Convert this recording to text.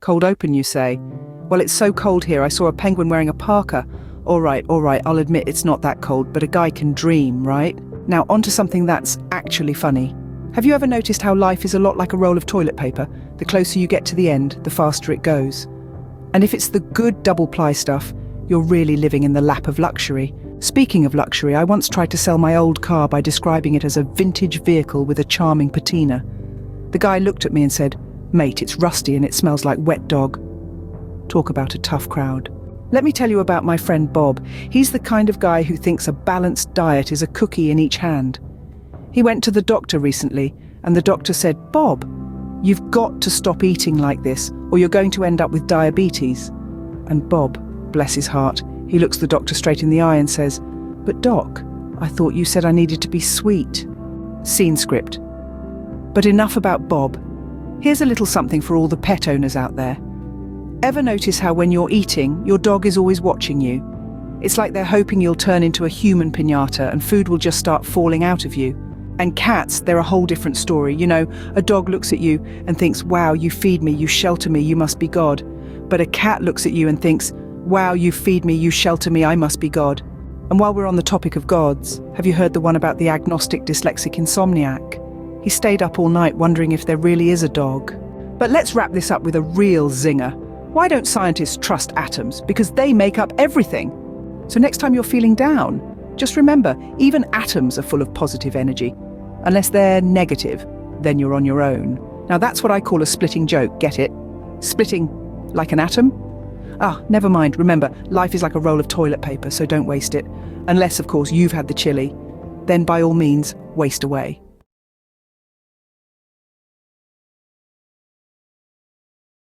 Cold open, you say? Well, it's so cold here, I saw a penguin wearing a parka. All right, I'll admit it's not that cold, but a guy can dream, right? Now, onto something that's actually funny. Have you ever noticed how life is a lot like a roll of toilet paper? The closer you get to the end, the faster it goes. And if it's the good double-ply stuff, you're really living in the lap of luxury. Speaking of luxury, I once tried to sell my old car by describing it as a vintage vehicle with a charming patina. The guy looked at me and said, "Mate, it's rusty and it smells like wet dog." Talk about a tough crowd. Let me tell you about my friend Bob. He's the kind of guy who thinks a balanced diet is a cookie in each hand. He went to the doctor recently, and the doctor said, "Bob, you've got to stop eating like this, or you're going to end up with diabetes." And Bob, bless his heart, he looks the doctor straight in the eye and says, "But doc, I thought you said I needed to be sweet." Scene script. But enough about Bob. Here's a little something for all the pet owners out there. Ever notice how when you're eating, your dog is always watching you? It's like they're hoping you'll turn into a human piñata and food will just start falling out of you. And cats, they're a whole different story. You know, a dog looks at you and thinks, "Wow, you feed me, you shelter me, you must be God." But a cat looks at you and thinks, "Wow, you feed me, you shelter me, I must be God." And while we're on the topic of gods, have you heard the one about the agnostic dyslexic Insomniac? He stayed up all night wondering if there really is a dog. But let's wrap this up with a real zinger. Why don't scientists trust atoms? Because they make up everything. So next time you're feeling down, just remember, even atoms are full of positive energy. Unless they're negative, then you're on your own. Now that's what I call a splitting joke, get it? Splitting like an atom? Never mind. Remember, life is like a roll of toilet paper, so don't waste it. Unless, of course, you've had the chili. Then by all means, waste away.